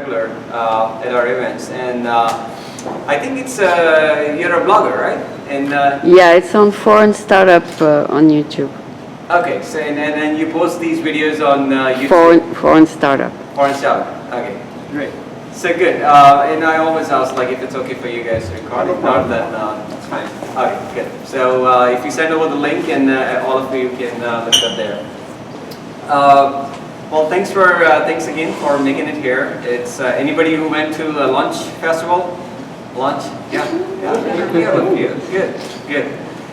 regular at our events, and I think it's you're a blogger, right? And yeah, it's on Foreign Startup on YouTube. Okay, so and you post these videos on YouTube. Foreign Startup. Foreign Startup. Okay, great. So good. And I always ask like if it's okay for you guys to record. If not, then it's fine. Okay, good. So if you send over the link, and all of you can look it up there. Well, thanks again for making it here. It's anybody who went to a lunch festival? Lunch? Yeah. Good.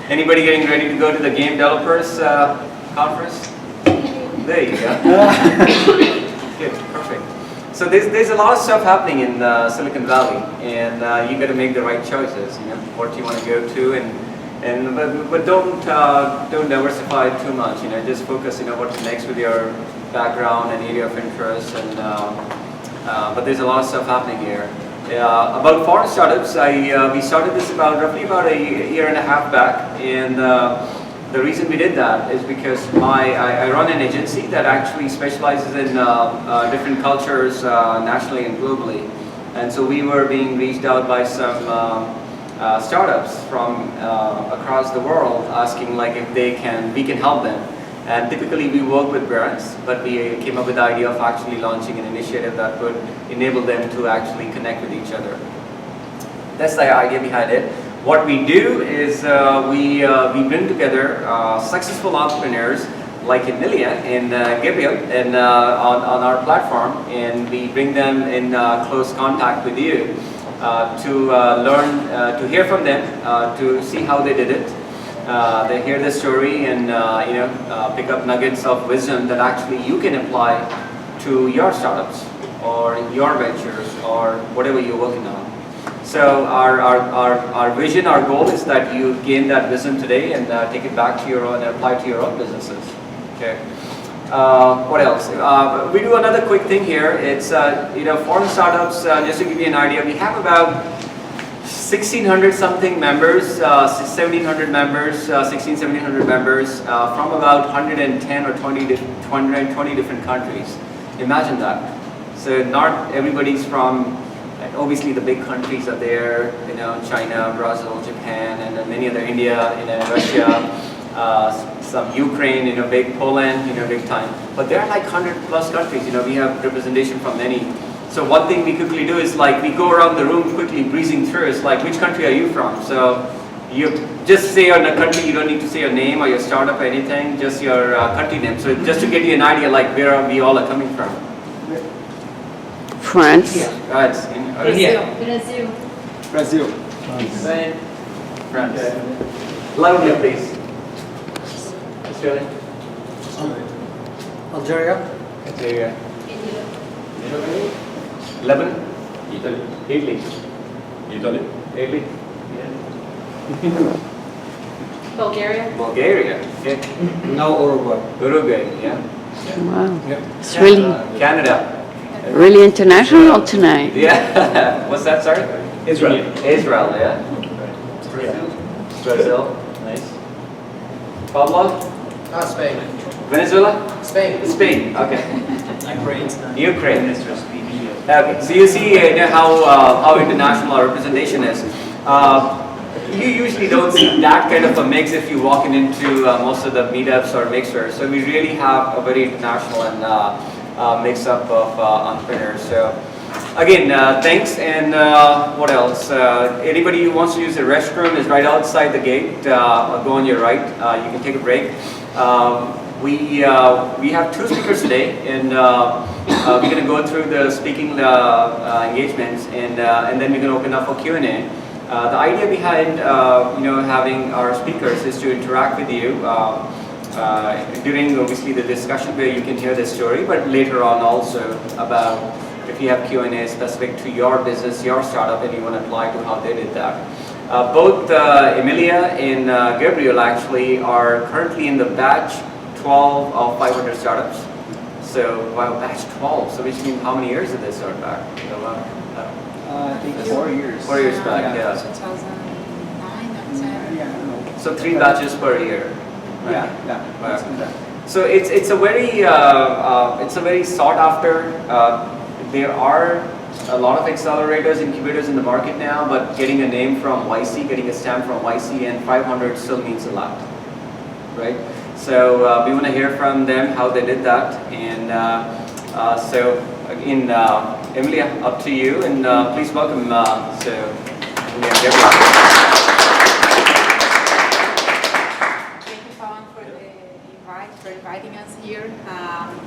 Anybody getting ready to go to the Game Developers Conference? There you go. Good, perfect. So there's a lot of stuff happening in Silicon Valley, and you got to make the right choices. You know what you want to go to, but don't diversify too much. You know, just focus. You know what's next with your background and area of interest, and but there's a lot of stuff happening here. About foreign startups, we started this roughly about a year and a half back, and the reason we did that is because I run an agency that actually specializes in different cultures nationally and globally, and so we were being reached out by some startups from across the world asking like if we can help them. And typically we work with brands, but we came up with the idea of actually launching an initiative that would enable them to actually connect with each other. That's the idea behind it. What we do is we bring together successful entrepreneurs like Emelia and Gabriel and on our platform, and we bring them in close contact with you to learn, to hear from them, to see how they did it. They hear the story and pick up nuggets of wisdom that actually you can apply to your startups or your ventures or whatever you're working on. So our vision, our goal is that you gain that wisdom today and take it back to your own, apply to your own businesses. Okay. What else? We do another quick thing here. It's foreign startups. Just to give you an idea, we have about 1,600 something members, 1,700 members, 1,700 members from about 110 or 220 different countries. Imagine that. So not everybody's from, obviously the big countries are there, China, Brazil, Japan, and then many other, India, Russia, some Ukraine, big Poland, big time. But there are like 100 plus countries. We have representation from many. So one thing we quickly do is like we go around the room quickly breezing through. It's like, which country are you from? So you just say on a country, you don't need to say your name or your startup or anything, just your country name. So just to get you an idea like where we all are coming from. France. Brazil. Spain. France. Loudly, please. Australia. Algeria. Lebanon. Italy. Italy. Italy. Italy. Bulgaria. Bulgaria. Okay. Now Uruguay. Uruguay. Yeah. Wow. Yeah. It's really, Canada. really international tonight. Yeah. What's that? Sorry. Israel. Israel. Yeah. Brazil. Nice. Pablo. Spain. Venezuela. Spain. Spain. Okay. Ukraine. Ukraine. Okay. So you see how international our representation is. You usually don't see that kind of a mix if you walk into most of the meetups or mixers. So we really have a very international and mix up of entrepreneurs. So again, thanks. And what else? Anybody who wants to use the restroom is right outside the gate. Go on your right. You can take a break. We have two speakers today, and we're going to go through the speaking engagements, and then we're going to open up for Q&A. The idea behind having our speakers is to interact with you during obviously the discussion where you can hear the story, but later on also about if you have Q&A specific to your business, your startup, and you want to apply to how they did that. Both Emelia and Gabriel actually are currently in the batch 12 of 500 startups. So, wow, batch 12. So which means how many years did they start back? I think 4 years. 4 years back, yeah. 2009, that's it. Yeah. So 3 batches per year. Right? Yeah. Wow. So it's a very sought after there are a lot of accelerators, incubators in the market now, but getting a name from YC, getting a stamp from YC and 500 still means a lot, right? So we want to hear from them how they did that. And so again, Emilia, up to you, and please welcome Emilia and Gabriel. Thank you, Pawan, for the invite, for inviting us here.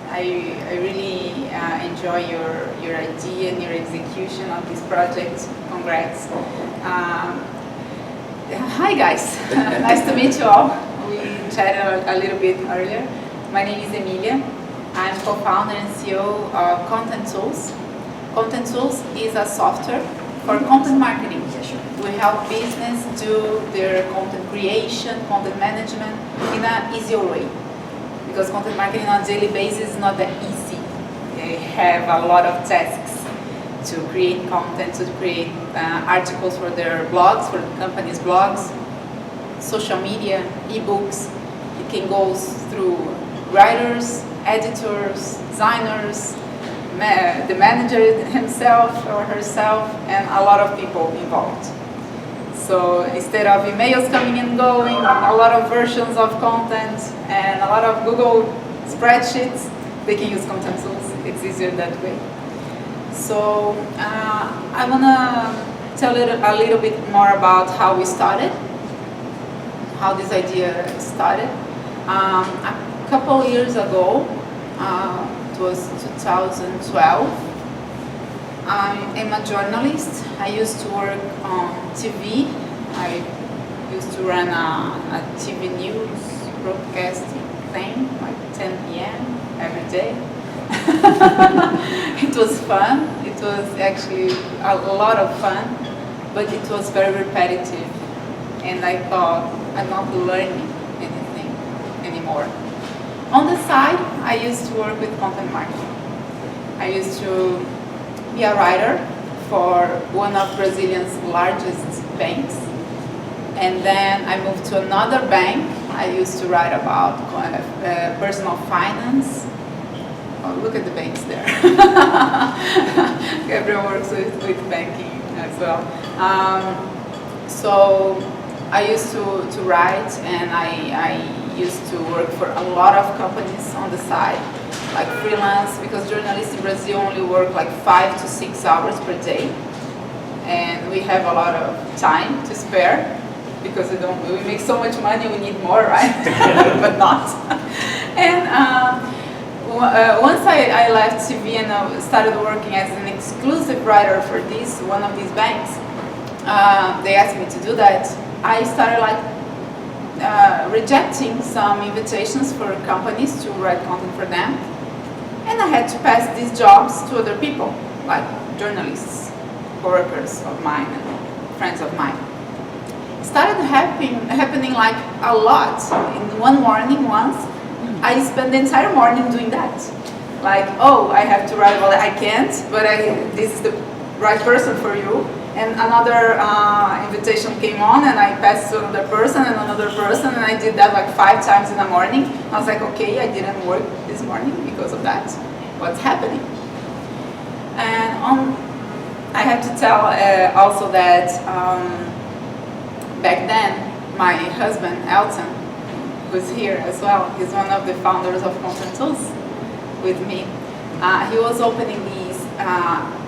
I really enjoy your idea and your execution of this project. Congrats. Hi guys, nice to meet you all. We chatted a little bit earlier. My name is Emilia. I'm co-founder and CEO of Contentools. Contentools is a software for content marketing. We help business do their content creation, content management in an easier way. Because content marketing on a daily basis is not that easy. They have a lot of tasks to create content, to create articles for their blogs, for the company's blogs, social media, ebooks. It can go through writers, editors, designers, the manager himself or herself, and a lot of people involved. So instead of emails coming and going, a lot of versions of content, and a lot of Google spreadsheets, they can use Contentools. It's easier that way. So I want to tell a little bit more about how we started, how this idea started. A couple years ago, it was 2012, I'm a journalist. I used to work on TV. I used to run a TV news broadcasting thing, like 10 p.m. every day. It was fun. It was actually a lot of fun, but it was very repetitive. And I thought, I'm not learning anything anymore. On the side, I used to work with content marketing. I used to be a writer for one of Brazilian's largest banks. And then I moved to another bank. I used to write about personal finance. Oh, look at the banks there. Gabriel works with banking as well. So I used to write, and I used to work for a lot of companies on the side, like freelance, because journalists in Brazil only work like 5 to 6 hours per day. And we have a lot of time to spare because we make so much money, we need more, right? But not. And once I left TV and started working as an exclusive writer for one of these banks, they asked me to do that. I started rejecting some invitations for companies to write content for them, and I had to pass these jobs to other people, like journalists, coworkers of mine, and friends of mine. It started happening like a lot. In one morning once, I spent the entire morning doing that. Like, oh, I have to write about it. I can't, but this is the right person for you. And another invitation came on, and I passed to another person and another person, and I did that like 5 times in the morning. I was like, okay, I didn't work this morning because of that. What's happening? And I have to tell also that back then, my husband, Elton, who's here as well, he's one of the founders of Contentools with me. He was opening these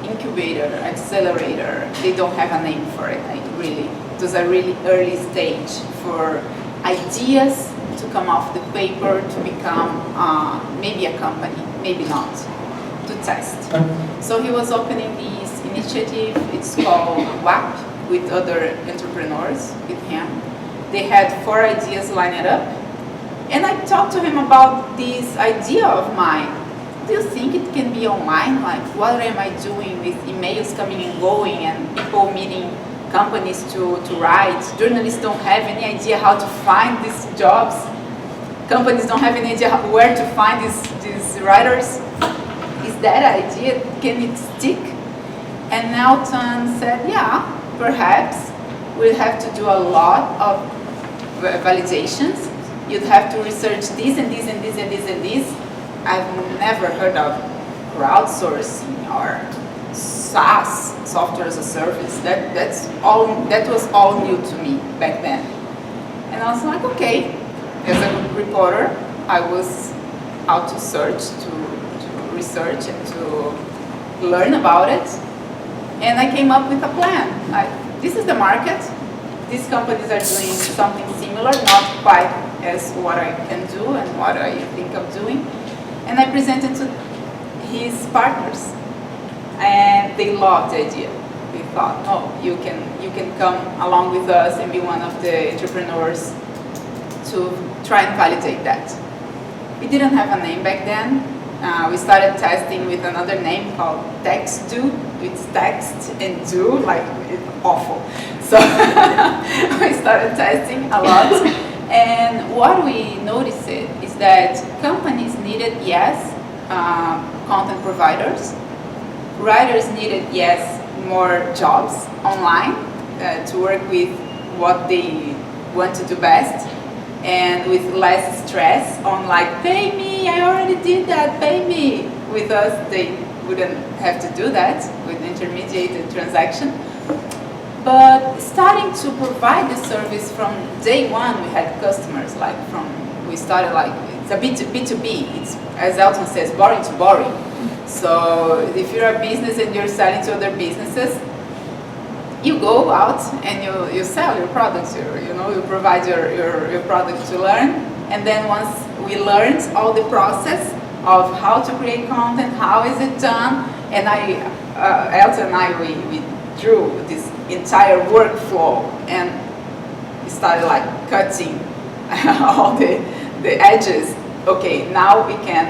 incubator, accelerator. They don't have a name for it, really. It was a really early stage for ideas to come off the paper to become maybe a company, maybe not, to test. So he was opening this initiative. It's called WAP, with other entrepreneurs with him. They had 4 ideas lined up. And I talked to him about this idea of mine. Do you think it can be online? Like, what am I doing with emails coming and going and people meeting companies to write? Journalists don't have any idea how to find these jobs. Companies don't have any idea where to find these writers. Is that idea, can it stick? And Nelton said, yeah, perhaps. We'll have to do a lot of validations. You'd have to research this and this and this and this and this. I've never heard of crowdsourcing or SaaS, software as a service. That was all new to me back then. And I was like, okay, as a reporter, I was out to search, to research and to learn about it. And I came up with a plan. This is the market. These companies are doing something similar, not quite as what I can do and what I think of doing. And I presented to his partners. And they loved the idea. They thought, oh, you can come along with us and be one of the entrepreneurs to try and validate that. We didn't have a name back then. We started testing with another name called Text Do. It's text and do, like it's awful. So we started testing a lot. And what we noticed is that companies needed, yes, content providers. Writers needed, yes, more jobs online to work with what they want to do best, and with less stress on like, pay me, I already did that, pay me. With us, they wouldn't have to do that with intermediated transaction. But starting to provide the service from day one, we had customers we started like, it's a B2B, it's, as Elton says, boring to boring. So if you're a business and you're selling to other businesses, you go out and you sell your products, you provide your product to learn. And then once we learned all the process of how to create content, how is it done, and Elton and I, we drew this entire workflow and started like cutting all the edges. Okay, now we can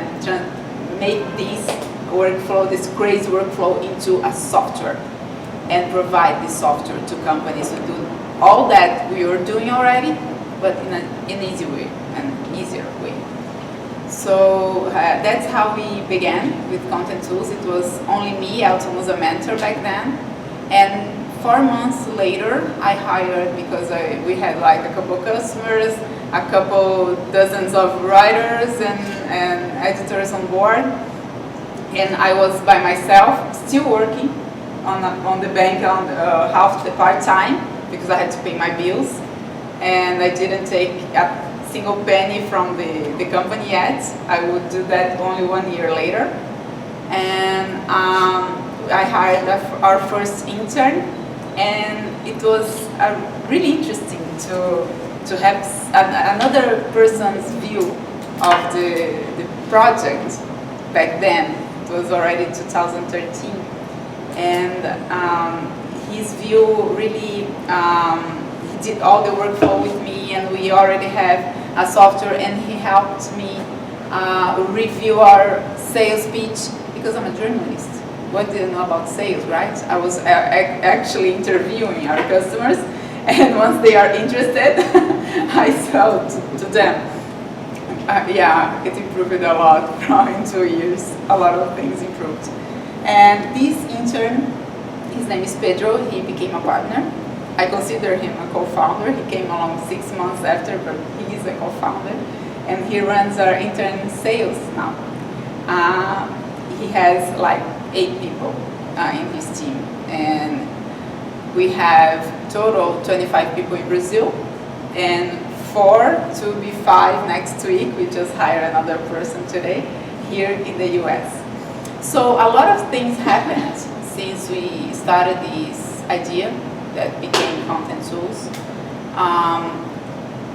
make this workflow, this crazy workflow, into a software and provide this software to companies to do all that we were doing already, but in an easy way, an easier way. So that's how we began with Contentools. It was only me. Elton was a mentor back then, and 4 months later I hired, because we had like a couple customers, a couple dozens of writers and editors on board. And I was by myself, still working on the bank on half the part-time, because I had to pay my bills. And I didn't take a single penny from the company yet. I would do that only 1 year later. And I hired our first intern. And it was really interesting to have another person's view of the project back then. It was already 2013, and his view really, he did all the workflow with me, and we already have a software, and he helped me review our sales pitch, because I'm a journalist. What do you know about sales, right? I was actually interviewing our customers, and once they are interested, I sell to them. Yeah, it improved a lot in 2 years. A lot of things improved. And this intern, his name is Pedro, he became a partner. I consider him a co-founder. He came along 6 months after, but he is a co-founder. And he runs our intern sales now. He has like 8 people in his team. And we have total 25 people in Brazil, and 4 to be 5 next week. We just hired another person today here in the US. So a lot of things happened since we started this idea that became Contentools.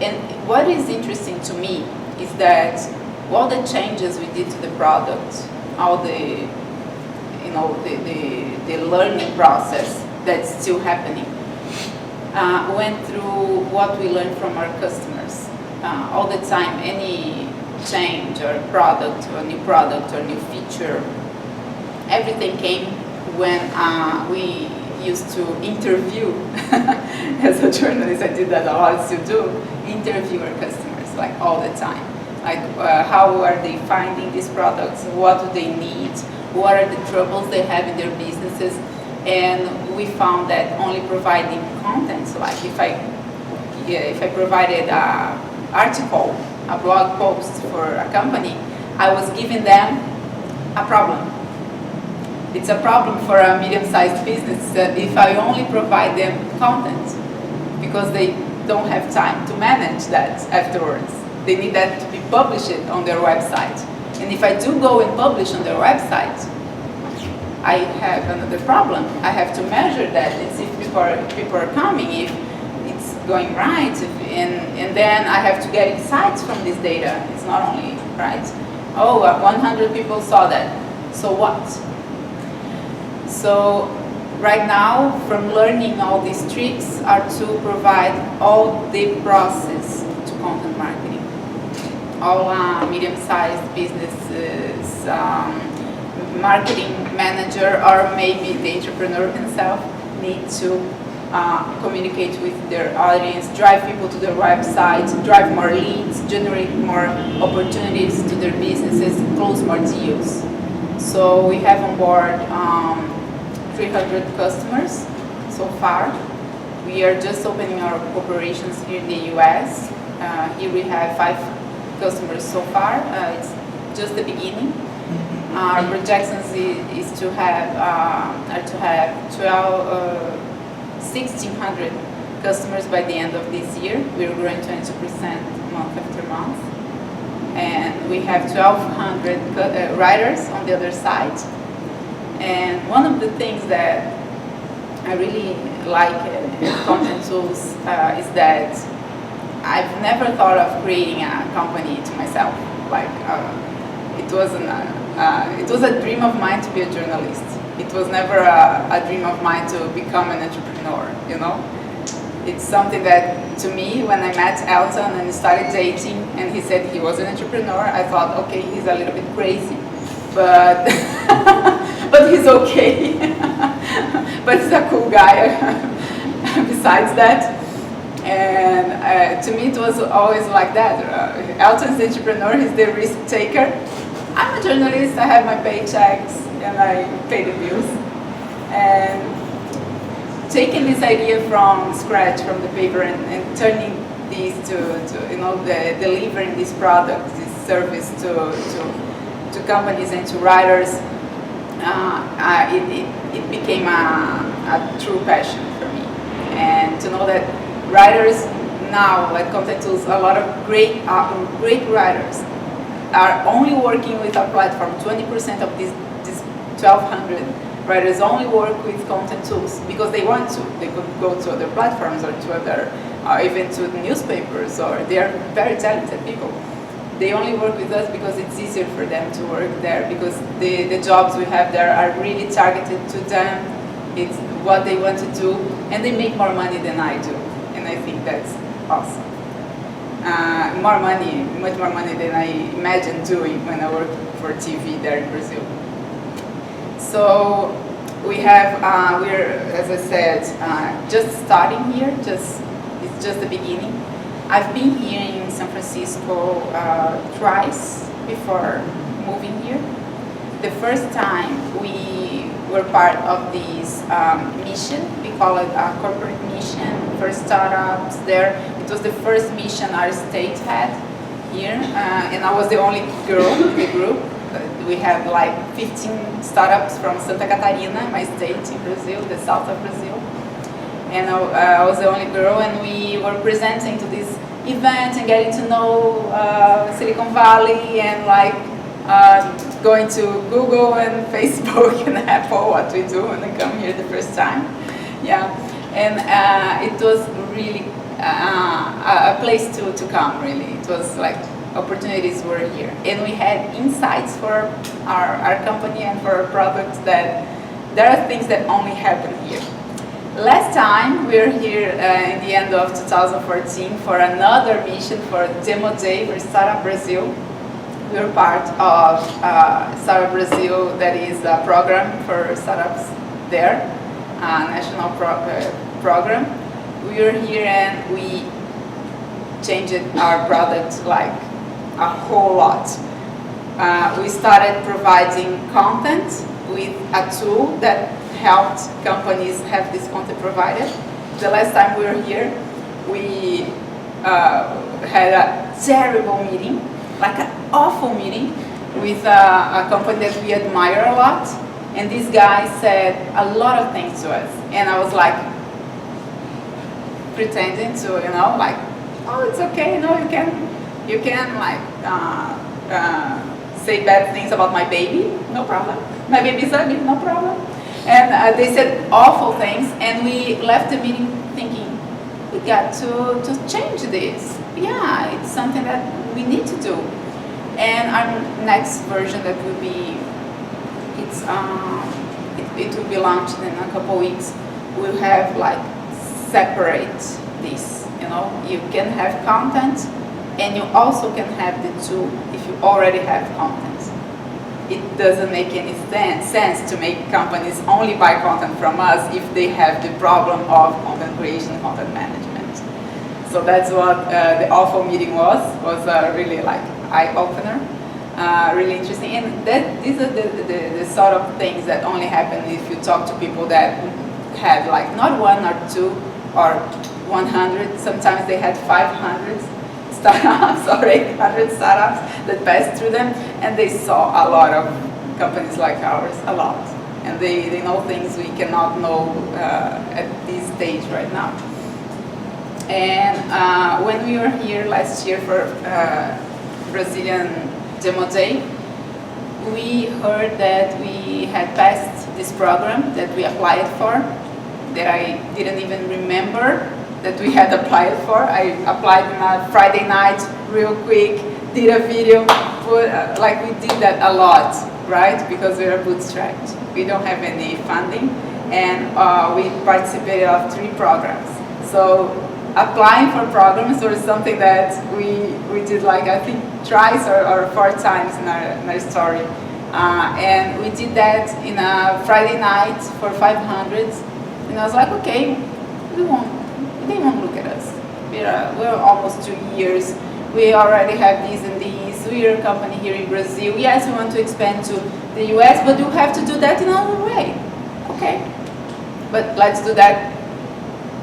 And what is interesting to me is that all the changes we did to the product, all the learning process that's still happening, went through what we learned from our customers. All the time, any change or product or new feature, everything came when we used to interview. As a journalist, I did that a lot, still do, interview our customers like all the time. Like how are they finding these products? What do they need? What are the troubles they have in their businesses? And we found that only providing content, like if I provided an article, a blog post for a company, I was giving them a problem. It's a problem for a medium-sized business if I only provide them content, because they don't have time to manage that afterwards. They need that to be published on their website. And if I do go and publish on their website, I have another problem. I have to measure that and see if people are coming, if it's going right, and then I have to get insights from this data. It's not only, right? Oh, 100 people saw that. So what? So right now, from learning all these tricks are to provide all the process to content marketing. All medium-sized businesses, marketing manager, or maybe the entrepreneur himself need to communicate with their audience, drive people to their website, drive more leads, generate more opportunities to their businesses, close more deals. So we have on board 300 customers so far. We are just opening our operations here in the US. Here we have 5 customers so far. It's just the beginning. Our projections is to have 1,600 customers by the end of this year. We're growing 20% month after month. And we have 1,200 writers on the other side. And one of the things that I really like in Contentools is that I've never thought of creating a company to myself. Like it was a dream of mine to be a journalist. It was never a dream of mine to become an entrepreneur, you know? It's something that, to me, when I met Elton and started dating, and he said he was an entrepreneur, I thought, okay, he's a little bit crazy, but but he's okay. But he's a cool guy. Besides that, and to me, it was always like that. Elton's the entrepreneur; he's the risk taker. I'm a journalist. I have my paychecks and I pay the bills. And taking this idea from scratch, from the paper, and turning these to delivering this product, this service to companies and to writers, it became a true passion for me. And to know that writers now at Contentools, a lot of great writers are only working with our platform. 20% of these 1,200 writers only work with Contentools because they want to. They could go to other platforms or to other, even to newspapers, or they are very talented people. They only work with us because it's easier for them to work there, because the jobs we have there are really targeted to them. It's what they want to do, and they make more money than I do, and I think that's awesome. More money, much more money than I imagined doing when I worked for TV there in Brazil. So we have, we're, as I said, just starting here, it's just the beginning. I've been here in San Francisco twice before moving here. The first time we were part of this mission, we call it a corporate mission for startups there. It was the first mission our state had here, and I was the only girl in the group. We had like 15 startups from Santa Catarina, my state in Brazil, the south of Brazil. And I was the only girl, and we were presenting to this event and getting to know Silicon Valley, and like going to Google and Facebook and Apple, what we do when I come here the first time. Yeah, and it was really a place to come, really. It was like opportunities were here, and we had insights for our company and for our products that there are things that only happen here. Last time we were here in the end of 2014 for another mission for Demo Day for Startup Brazil. We were part of Startup Brazil, that is a program for startups there, a national program. We were here and we changed our product like a whole lot. We started providing content with a tool that helped companies have this content provided. The last time we were here, we had a terrible meeting, like an awful meeting with a company that we admire a lot. And this guy said a lot of things to us. And I was like, pretending to, like, oh, it's okay, you can like, say bad things about my baby, no problem. My baby's ugly, no problem. And they said awful things, and we left the meeting thinking, we got to change this. Yeah, it's something that we need to do. And our next version that will be, it will be launched in a couple weeks. We'll have like separate this. You can have content, and you also can have the tool if you already have content. It doesn't make any sense to make companies only buy content from us if they have the problem of content creation, content management. So that's what the awful meeting was really like eye-opener, really interesting. And these are the sort of things that only happen if you talk to people that had like not one or two or 100, sometimes they had 500 startups or 800 startups that passed through them, and they saw a lot of companies like ours, a lot. And they know things we cannot know at this stage right now. And when we were here last year for Brazilian Demo Day, we heard that we had passed this program that we applied for, that I didn't even remember that we had applied for. I applied on a Friday night, real quick, did a video, like we did that a lot, right? Because we are bootstrapped. We don't have any funding, and we participated of 3 programs. So applying for programs was something that we did like, I think, thrice or 4 times in our story. And we did that in a Friday night for 500, and I was like, okay, they won't look at us. We're almost 2 years. We already have these and these. We're a company here in Brazil. Yes, we want to expand to the US, but you have to do that in our way. Okay, but let's do that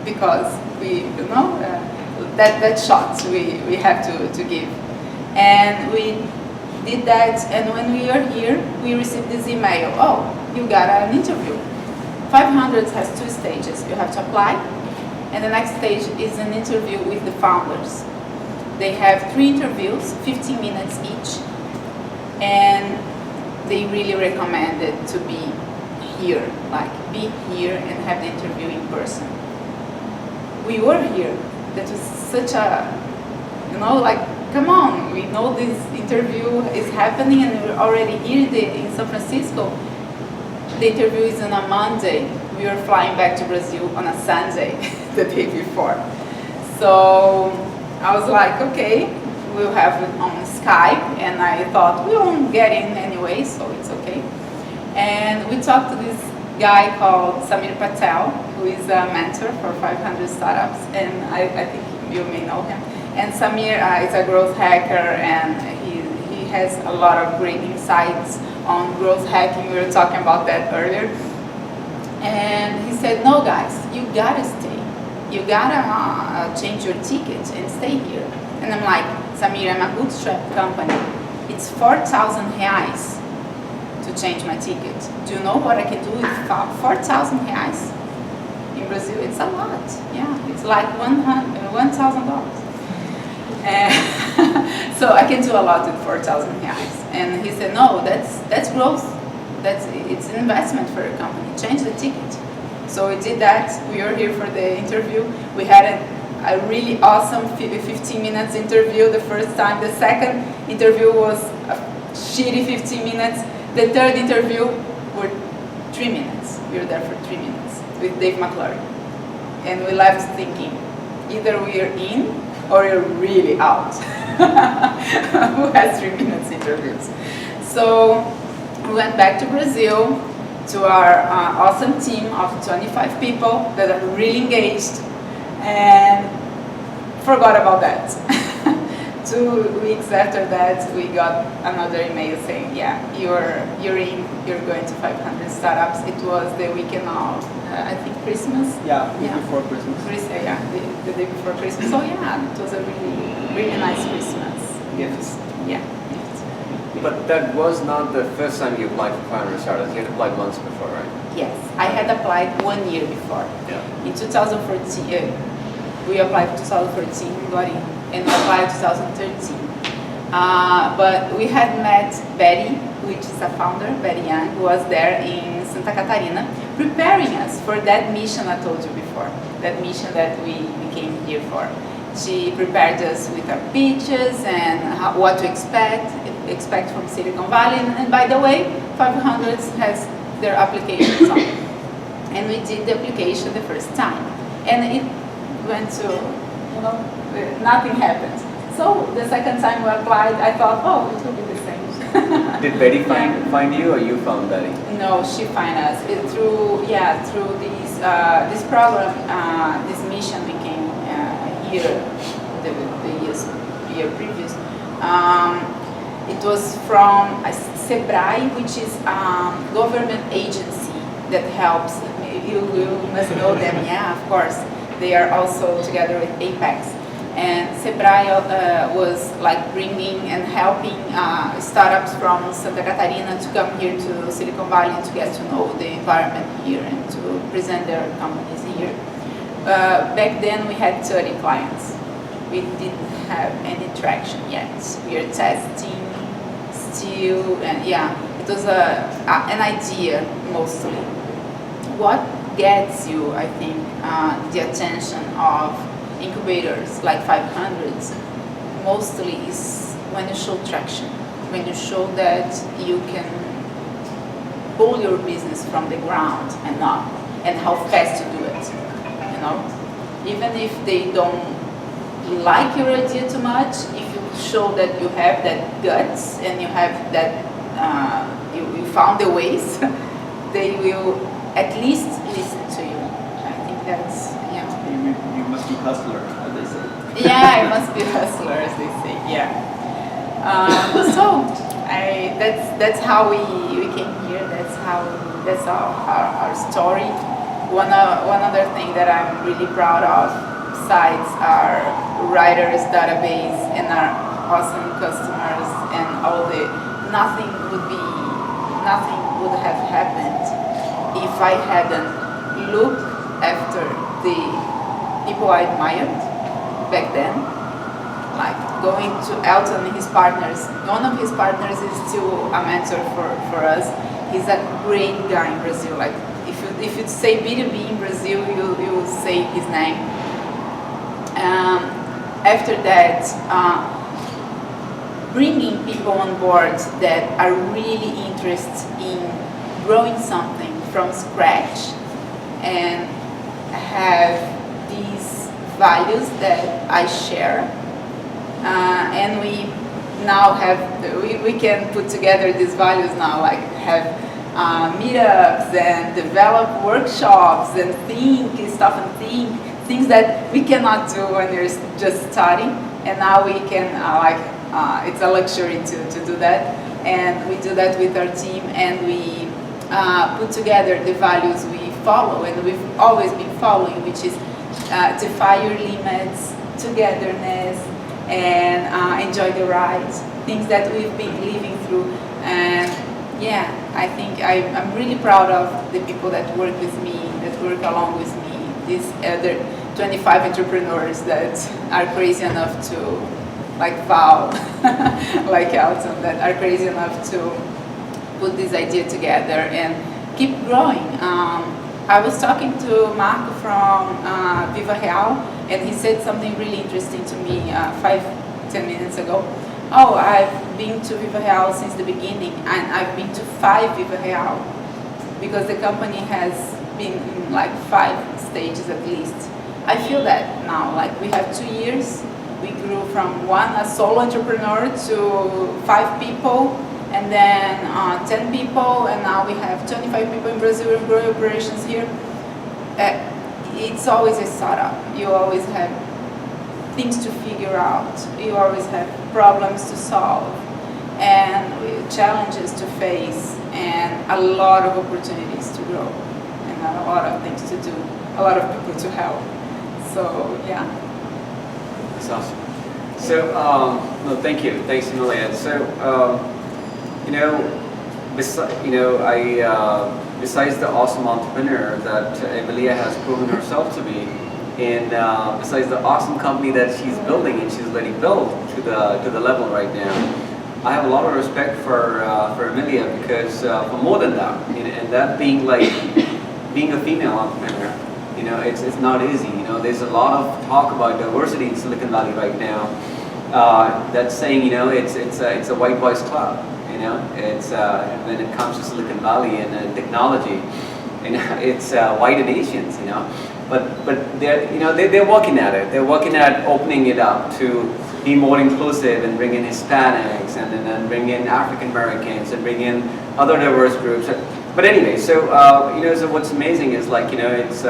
because that shot we have to give. And we did that, and when we are here, we received this email. Oh, you got an interview. 500 has 2 stages. You have to apply, and the next stage is an interview with the founders. They have 3 interviews, 15 minutes each, and they really recommend it to be here, like be here and have the interview in person. We were here. That was such a, like, come on, we know this interview is happening and we're already here in San Francisco. The interview is on a Monday. We were flying back to Brazil on a Sunday, the day before. So I was like, okay, we'll have it on Skype, and I thought we won't get in anyway, so it's okay. And we talked to this guy called Samir Patel, who is a mentor for 500 startups, and I think you may know him. And Samir is a growth hacker, and he has a lot of great insights on growth hacking. We were talking about that earlier. And he said, no guys, you gotta stay. You gotta change your ticket and stay here. And I'm like, Samir, I'm a bootstrap company. It's 4,000 reais to change my ticket. Do you know what I can do with 4,000 reais? In Brazil, it's a lot. Yeah, it's like $1,000. So I can do a lot with 4,000 reais. And he said, no, that's growth. It's an investment for your company. Change the ticket. So we did that. We were here for the interview. We had a really awesome 15 minutes interview the first time. The second interview was a shitty 15 minutes. The third interview were 3 minutes. We were there for 3 minutes with Dave McClure. And we left thinking, either we are in or we're really out. Who has 3 minutes interviews? So we went back to Brazil, to our awesome team of 25 people that are really engaged, and forgot about that. 2 weeks after that, we got another email saying, yeah, you're in, you're going to 500 startups. It was the weekend of, I think, Christmas. Yeah, before Christmas. Yeah, the day before Christmas. So yeah, it was a really, really nice Christmas. Gifts. Yeah, gifts. But that was not the first time you applied for 500 startups. You had applied months before, right? Yes, I had applied 1 year before. Yeah. In 2014, we applied 2014, got in, and we applied 2013. But we had met Betty, which is a founder, Betty Young, who was there in Santa Catarina, preparing us for that mission I told you before, that mission that we came here for. She prepared us with our pitches and what to expect from Silicon Valley. And by the way, 500 has their applications on. And we did the application the first time. And it went to, nothing happened. So the second time we applied, I thought, oh, it will be the same. Did Betty find you, or you found Betty? No, she found us through this program, this mission we came here the year previous. It was from Sebrae, which is a government agency that helps. You must know them, yeah, of course. They are also together with Apex. And Sebrae was like bringing and helping startups from Santa Catarina to come here to Silicon Valley and to get to know the environment here and to present their companies here. Back then we had 30 clients. We didn't have any traction yet. We are testing still, and yeah, it was an idea mostly. What gets you, I think, the attention of incubators like 500s mostly is when you show traction, when you show that you can pull your business from the ground and up, and how fast you do it, even if they don't like your idea too much, if you show that you have that guts and you have that you found the ways, they will at least listen to you. I think that's You must be hustler, as they say. yeah, I must be a hustler, as they say. Yeah. That's how we came here. That's our story. One other thing that I'm really proud of, besides our writers database and our awesome customers and all nothing would have happened if I hadn't looked after the people I admired back then, like going to Elton and his partners. One of his partners is still a mentor for us. He's a great guy in Brazil. Like if you say B2B in Brazil, you will say his name. After that, bringing people on board that are really interested in growing something from scratch and have these values that I share, and we now we can put together these values now, like have meetups and develop workshops and things that we cannot do when you're just starting, and now we can it's a luxury to do that, and we do that with our team, and we put together the values we follow and we've always been following, which is defy your limits, togetherness, and enjoy the ride, things that we've been living through. And yeah, I think I'm really proud of the people that work with me, that work along with me, these other 25 entrepreneurs that are crazy enough to, like Val, like Elton, that are crazy enough to put this idea together and keep growing. I was talking to Marco from Viva Real, and he said something really interesting to me 5-10 minutes ago. Oh, I've been to Viva Real since the beginning, and I've been to 5 Viva Real, because the company has been in like 5 stages at least. I feel that now, like we have 2 years, we grew from a solo entrepreneur to 5 people, and then 10 people, and now we have 25 people in Brazil and growing operations here. It's always a startup. You always have things to figure out. You always have problems to solve, and challenges to face, and a lot of opportunities to grow, and a lot of things to do, a lot of people to help. So yeah. That's awesome. So, no, thank you. Thanks, Emelia. So, you know, besides the awesome entrepreneur that Emelia has proven herself to be, and besides the awesome company that she's building and she's letting build to the level right now, I have a lot of respect for Emelia because for more than that, and that being like being a female entrepreneur, it's not easy. There's a lot of talk about diversity in Silicon Valley right now. That's saying it's a white boys club. It's when it comes to Silicon Valley and technology, it's white and Asians. But they're working at it. They're working at opening it up to be more inclusive and bring in Hispanics and then bring in African Americans and bring in other diverse groups. But anyway, so so what's amazing is like it's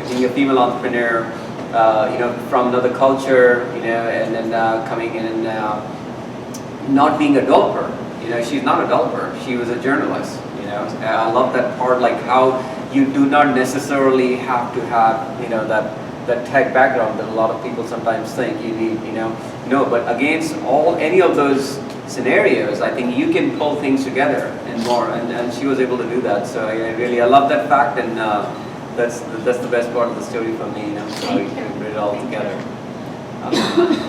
being a female entrepreneur, from another culture, and then coming in and not being a developer. She's not a developer. She was a journalist. I love that part, like how you do not necessarily have to have that tech background that a lot of people sometimes think you need. No, but against any of those scenarios, I think you can pull things together and more, and she was able to do that. So I love that fact, and that's the best part of the story for me. So we can bring it all together.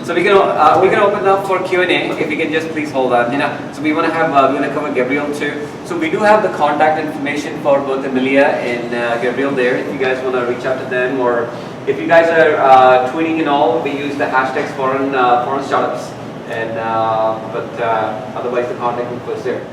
So we can open up for Q&A. If you can just please hold on. So we want to cover Gabriel too. So we do have the contact information for both Emelia and Gabriel there. If you guys want to reach out to them, or if you guys are tweeting and all, we use the hashtags foreign startups. And but otherwise the contact info is there.